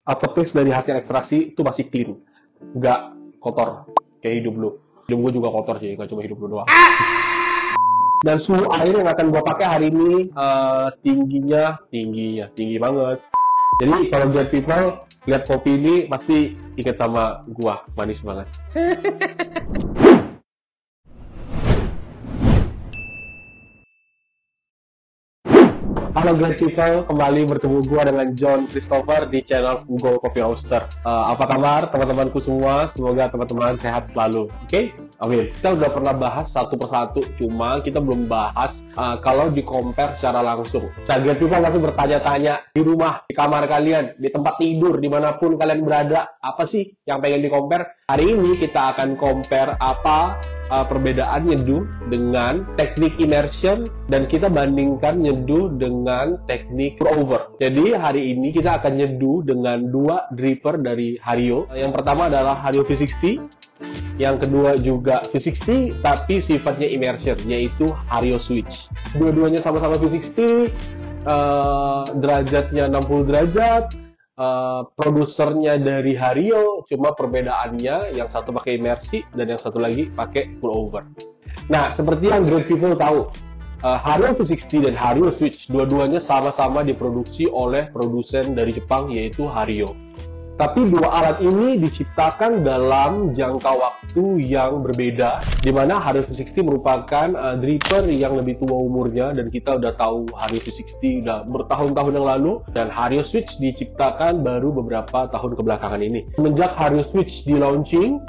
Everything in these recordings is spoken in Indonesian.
aftertaste dari hasil ekstraksi itu masih clean, nggak kotor kayak hidup lu. Hidup gue juga kotor sih, nggak cuma hidup lu doang. Dan suhu air yang akan gue pakai hari ini tinggi banget. Jadi kalau great people lihat kopi ini pasti ingat sama gua, manis banget. Halo great people, kembali bertemu gua dengan John Christopher di channel Fugo Coffee Roaster. Apa kabar teman-temanku semua? Semoga teman-teman sehat selalu. Oke? Amin. Kita udah pernah bahas satu persatu, cuma kita belum bahas kalau di compare secara langsung. Nah, great people pasti bertanya-tanya di rumah, di kamar kalian, di tempat tidur, dimanapun kalian berada, apa sih yang pengen di compare? Hari ini kita akan compare apa perbedaan nyeduh dengan teknik immersion, dan kita bandingkan nyeduh dengan teknik pour over. Jadi hari ini kita akan nyeduh dengan dua dripper dari Hario. Yang pertama adalah Hario V60, yang kedua juga V60 tapi sifatnya immersion, yaitu Hario Switch. Dua-duanya sama-sama V60, derajatnya 60 derajat. Produsernya dari Hario, cuma perbedaannya yang satu pakai imersi dan yang satu lagi pakai pour over. Nah, seperti yang great people tahu, Hario V60 dan Hario Switch dua-duanya sama-sama diproduksi oleh produsen dari Jepang, yaitu Hario. Tapi dua alat ini diciptakan dalam jangka waktu yang berbeda, di mana Hario V60 merupakan dripper yang lebih tua umurnya, dan kita udah tahu Hario V60 udah bertahun-tahun yang lalu, dan Hario Switch diciptakan baru beberapa tahun kebelakangan ini. Semenjak Hario Switch di launching,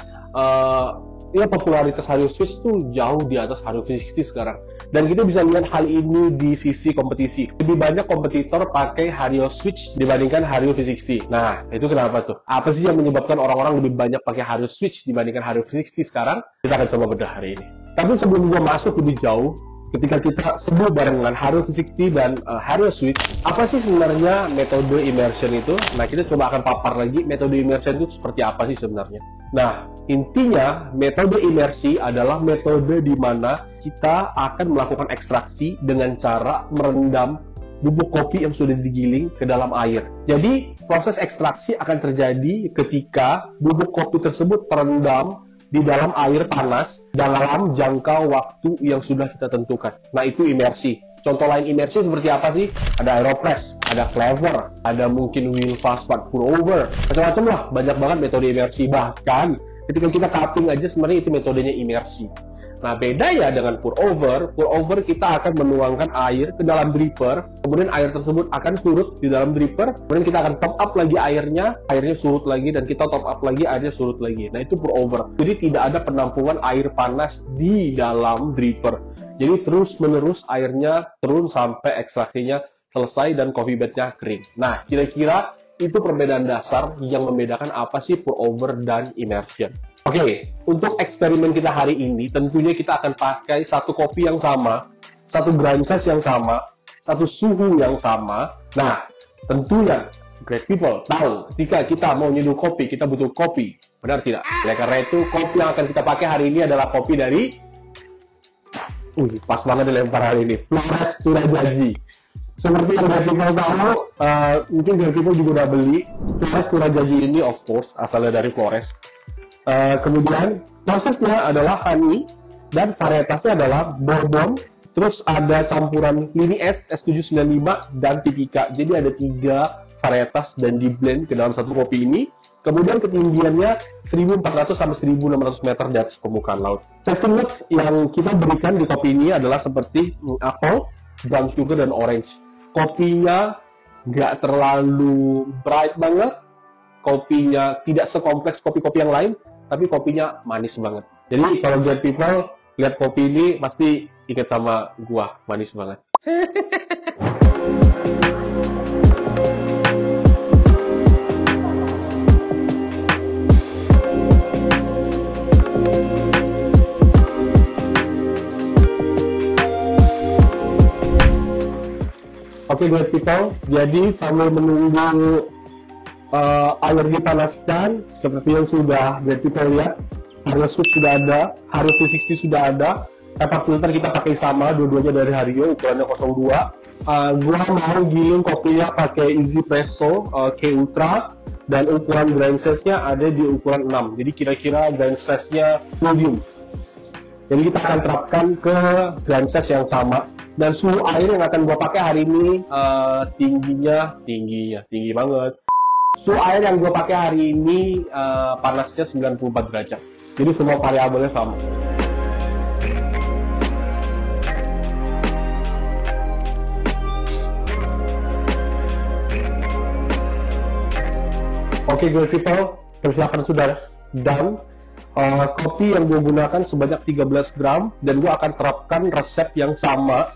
popularitas Hario Switch tuh jauh di atas Hario V60 sekarang. Dan kita bisa lihat hal ini di sisi kompetisi. Lebih banyak kompetitor pakai Hario Switch dibandingkan Hario V60. Nah, itu kenapa tuh? Apa sih yang menyebabkan orang-orang lebih banyak pakai Hario Switch dibandingkan Hario V60 sekarang? Kita akan coba bedah hari ini. Tapi sebelum gue masuk lebih jauh, ketika kita sebut barengan Hario V60 dan Hario Switch, apa sih sebenarnya metode immersion itu? Nah, kita coba akan papar lagi metode immersion itu seperti apa sih sebenarnya. Nah, intinya metode imersi adalah metode di mana kita akan melakukan ekstraksi dengan cara merendam bubuk kopi yang sudah digiling ke dalam air. Jadi, proses ekstraksi akan terjadi ketika bubuk kopi tersebut terendam di dalam air panas dalam jangka waktu yang sudah kita tentukan. Nah, itu imersi. Contoh lain imersi seperti apa sih? Ada aeropress, ada flavor, ada mungkin wheel fast pour over, macam-macam lah, banyak banget metode imersi. Bahkan ketika kita cupping aja sebenarnya itu metodenya imersi. Nah, beda ya dengan pour over. Pour over kita akan menuangkan air ke dalam dripper, kemudian air tersebut akan surut di dalam dripper, kemudian kita akan top up lagi airnya surut lagi, dan kita top up lagi, airnya surut lagi. Nah, itu pour over. Jadi tidak ada penampungan air panas di dalam dripper. Jadi terus-menerus airnya turun sampai ekstraksinya selesai dan coffee bednya kering. Nah, kira-kira itu perbedaan dasar yang membedakan apa sih pour over dan immersion. Oke, untuk eksperimen kita hari ini, tentunya kita akan pakai satu kopi yang sama, satu grind size yang sama, satu suhu yang sama. Nah, tentunya great people tahu ketika kita mau nyeduh kopi, kita butuh kopi. Benar tidak? Oleh karena itu, kopi yang akan kita pakai hari ini adalah kopi dari pas banget dilempar hari ini, Flores Turajaji. Seperti yang great people tahu, mungkin great people juga udah beli. Flores Turajaji ini of course asalnya dari Flores. Kemudian prosesnya adalah honey, dan varietasnya adalah bourbon. Terus ada campuran Lini S, S795, dan Tipika. Jadi ada 3 varietas dan di blend ke dalam satu kopi ini. Kemudian ketinggiannya 1400 sampai 1600 meter di atas permukaan laut. Tasting notes yang kita berikan di kopi ini adalah seperti apple, brown sugar, dan orange. Kopinya nggak terlalu bright banget, kopinya tidak sekompleks kopi-kopi yang lain, tapi kopinya manis banget. Jadi kalau great people lihat kopi ini pasti ingat sama gua, manis banget. Oke, great people, jadi sambil menunggu air dipanaskan, seperti yang sudah great people lihat, Hario Switch sudah ada, Hario V60 sudah ada, Pepper filter kita pakai sama, dua-duanya dari Hario, ukurannya 02. Gua mau giling kopinya pakai Easy Presso K Ultra. dan ukuran grind size-nya ada di ukuran 6. Jadi kira-kira grind size-nya medium. Jadi kita akan terapkan ke grind size yang sama. Dan suhu air yang akan gua pakai hari ini tinggi banget. Suhu air yang gua pakai hari ini panasnya 94 derajat. Jadi semua variabelnya sama. Oke, great people, persiapan sudah done. Kopi yang gue gunakan sebanyak 13 gram dan gue akan terapkan resep yang sama.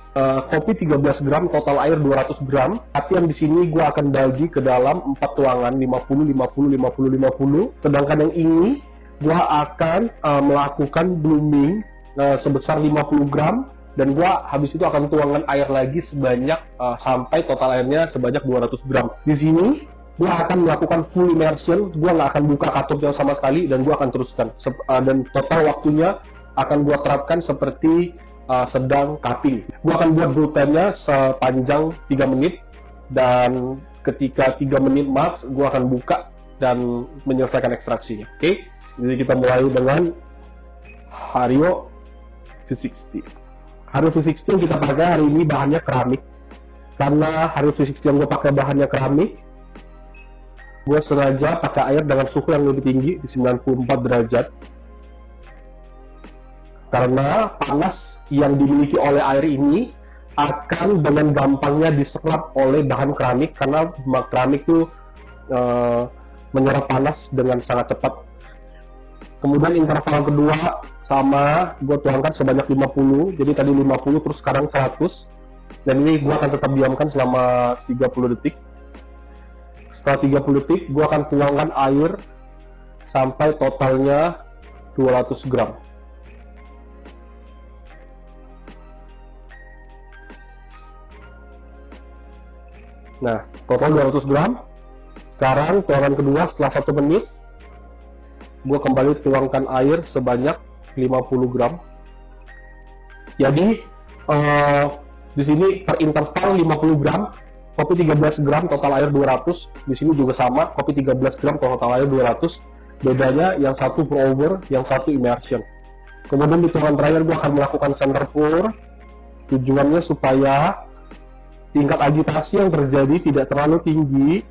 Kopi 13 gram, total air 200 gram. Tapi yang di sini gue akan bagi ke dalam 4 tuangan, 50, 50, 50, 50. Sedangkan yang ini gue akan melakukan blooming sebesar 50 gram. Dan gue habis itu akan tuangkan air lagi sebanyak sampai total airnya sebanyak 200 gram. Di sini gue akan melakukan full immersion, gue nggak akan buka katupnya sama sekali dan gue akan teruskan. Dan total waktunya akan gue terapkan seperti sedang cupping. Gue akan buat brew time-nya sepanjang 3 menit dan ketika 3 menit max gue akan buka dan menyelesaikan ekstraksinya. Oke, jadi kita mulai dengan Hario V60. Hario V60 yang kita pakai hari ini bahannya keramik. Karena Hario V60 yang gue pakai bahannya keramik, gue sengaja pakai air dengan suhu yang lebih tinggi di 94 derajat karena panas yang dimiliki oleh air ini akan dengan gampangnya diserap oleh bahan keramik karena keramik itu menyerap panas dengan sangat cepat. Kemudian interval kedua sama, gue tuangkan sebanyak 50, jadi tadi 50 terus sekarang 100 dan ini gue akan tetap diamkan selama 30 detik. Setelah 30 detik, gue akan tuangkan air sampai totalnya 200 gram. Nah, total 200 gram. Sekarang tuangan kedua setelah 1 menit, gue kembali tuangkan air sebanyak 50 gram. Jadi, di sini per interval 50 gram. Kopi 13 gram, total air 200. Di sini juga sama, kopi 13 gram, total air 200. Bedanya yang satu pour over, yang satu immersion. Kemudian di tuangan terakhir gue akan melakukan center pour. Tujuannya supaya tingkat agitasi yang terjadi tidak terlalu tinggi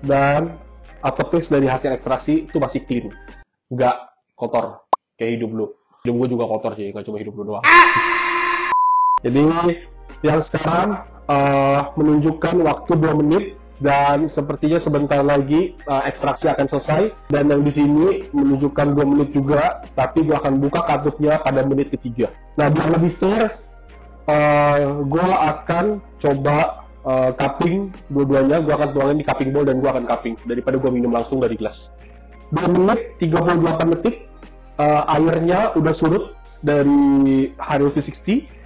dan aftertaste dari hasil ekstraksi itu masih clean, nggak kotor kayak hidup lu. Hidup gue juga kotor sih, nggak cuma hidup lu doang. Jadi yang sekarang menunjukkan waktu 2 menit dan sepertinya sebentar lagi ekstraksi akan selesai, dan yang di sini menunjukkan 2 menit juga, tapi gue akan buka katupnya pada menit ketiga. Nah, biar lebih fair, gue akan coba cupping dua-duanya. Gue akan tuangin di cupping bowl dan gue akan cupping daripada gue minum langsung dari gelas. 2 menit 38 detik, airnya udah surut dari Hario V60.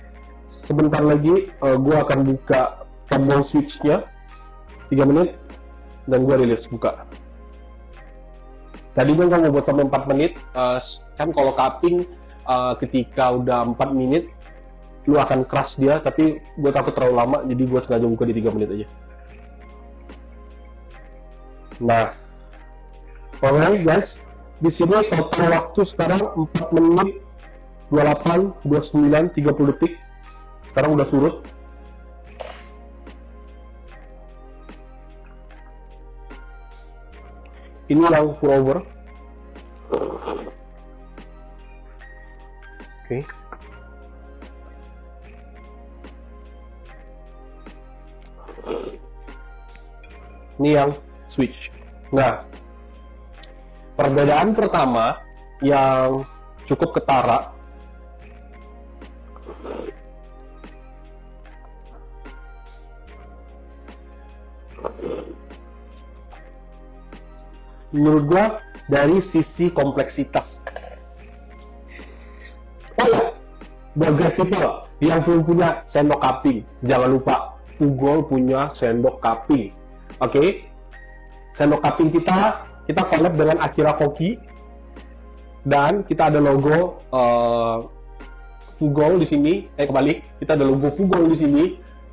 Sebentar lagi gue akan buka tombol switch-nya 3 menit dan gue rilis buka. Tadinya gue mau buat sampai 4 menit, kan kalau cupping ketika udah 4 menit lu akan crush dia, tapi gue takut terlalu lama jadi gue sengaja buka di 3 menit aja. Nah, alright guys, di sini total waktu sekarang 4 menit 28, 29, 30 detik. Sekarang udah surut. Ini yang pour over. Oke. Ini yang switch. Nah, perbedaan pertama yang cukup ketara, menurut gua dari sisi kompleksitas. Oh ya, buat great people yang belum punya sendok cupping, jangan lupa Fugol punya sendok cupping. Oke, sendok cupping kita collab dengan Akira Koki dan kita ada logo Fugol di sini. Kebalik, kita ada logo Fugol di sini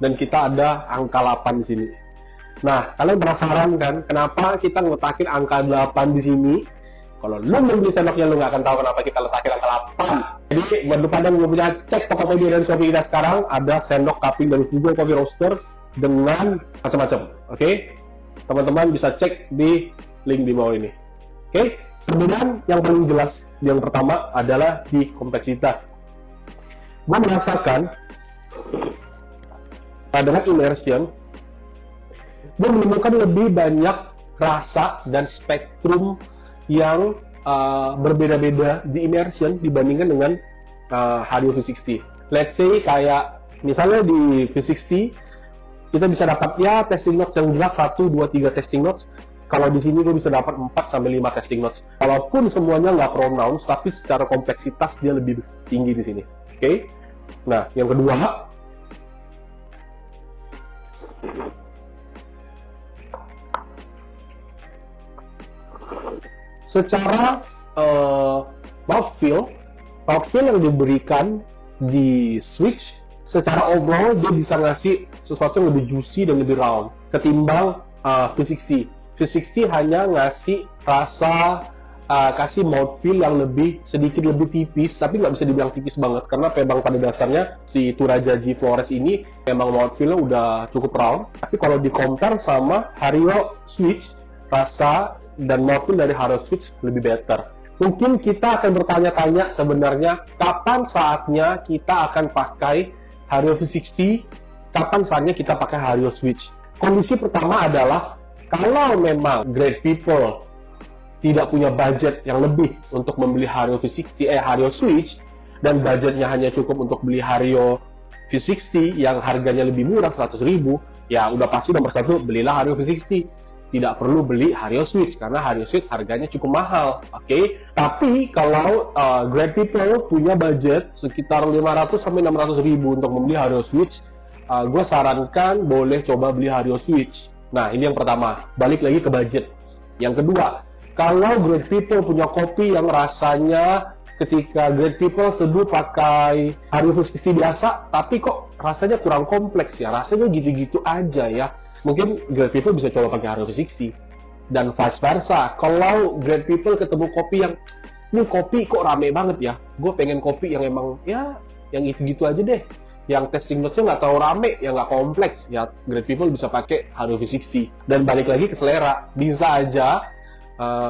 dan kita ada angka 8 di sini. Nah, kalian penasaran kan kenapa kita ngetakin angka 8 di sini? Kalau lu belum beli sendoknya, lu nggak akan tahu kenapa kita letakin angka 8. Jadi, buat lu pada yang punya, cek Tokopedia dan Shopee kita sekarang, ada sendok cupping dari Fugo Coffee Roaster dengan macam-macam. Oke? Teman-teman bisa cek di link di bawah ini. Oke? Perbedaan yang paling jelas, yang pertama adalah di kompleksitas. Gue merasakan dengan immersion, gue menemukan lebih banyak rasa dan spektrum yang berbeda-beda di immersion dibandingkan dengan Hario V60. Let's say kayak misalnya di V60 kita bisa dapat ya testing notes yang jelas 1, 2, 3 testing notes. Kalau di sini gue bisa dapat 4 sampai 5 testing notes. Walaupun semuanya nggak pronouns, tapi secara kompleksitas dia lebih tinggi di sini. Oke? Nah, yang kedua, secara mouthfeel yang diberikan di Switch, secara overall dia bisa ngasih sesuatu yang lebih juicy dan lebih round ketimbang V60. V60 hanya ngasih rasa, kasih mouthfeel yang sedikit lebih tipis, tapi nggak bisa dibilang tipis banget karena memang pada dasarnya si Turajaji Flores ini memang mouthfeel-nya udah cukup round. Tapi kalau di compare sama Hario Switch, rasa dan mouthfeel dari Hario Switch lebih better. Mungkin kita akan bertanya-tanya sebenarnya kapan saatnya kita akan pakai Hario V60, kapan saatnya kita pakai Hario Switch. Kondisi pertama adalah kalau memang great people tidak punya budget yang lebih untuk membeli Hario Switch, dan budgetnya hanya cukup untuk beli Hario V60 yang harganya lebih murah 100.000, ya udah pasti nomor satu belilah Hario V60. Tidak perlu beli Hario Switch karena Hario Switch harganya cukup mahal, oke? Tapi kalau great people punya budget sekitar 500 sampai 600 ribu untuk membeli Hario Switch, gue sarankan boleh coba beli Hario Switch. Nah, ini yang pertama, balik lagi ke budget. Yang kedua, kalau great people punya kopi yang rasanya ketika great people seduh pakai Hario V60 biasa, tapi kok rasanya kurang kompleks ya, rasanya gitu-gitu aja ya. Mungkin great people bisa coba pakai Hario V60 dan vice versa. Kalau great people ketemu kopi yang ini kopi kok rame banget ya, gue pengen kopi yang emang ya yang gitu-gitu aja deh, yang testing notes-nya nggak terlalu rame, yang nggak kompleks, ya great people bisa pakai Hario V60. Dan balik lagi ke selera, bisa aja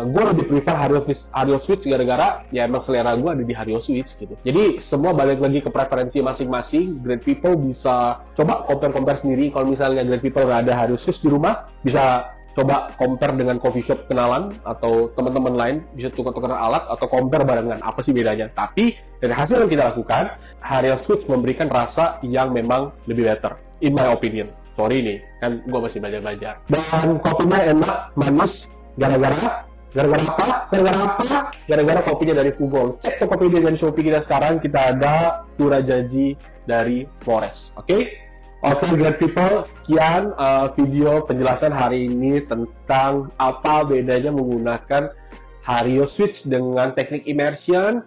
gue lebih prefer Hario Switch gara-gara ya emang selera gue ada di Hario Switch gitu. Jadi semua balik lagi ke preferensi masing-masing. Great people bisa coba compare sendiri. Kalau misalnya great people nggak ada Hario Switch di rumah, bisa coba compare dengan coffee shop kenalan atau teman-teman lain, bisa tukar-tukar alat atau compare barengan apa sih bedanya. Tapi dari hasil yang kita lakukan, Hario Switch memberikan rasa yang memang lebih better in my opinion. Sorry nih, kan gue masih belajar. Dan kopinya enak, manis. Gara-gara apa? Gara-gara kopinya dari Fugo. Cek Tokopedia dan Shopee kita sekarang, kita ada Turajaji dari Flores. Oke, great people, sekian video penjelasan hari ini tentang apa bedanya menggunakan Hario Switch dengan teknik immersion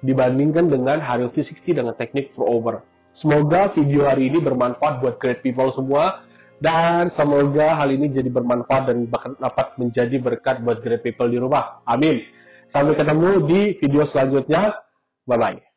dibandingkan dengan Hario V60 dengan teknik pour over. Semoga video hari ini bermanfaat buat great people semua. Dan semoga hal ini jadi bermanfaat dan bahkan dapat menjadi berkat buat great people di rumah. Amin. Sampai ketemu di video selanjutnya. Bye-bye.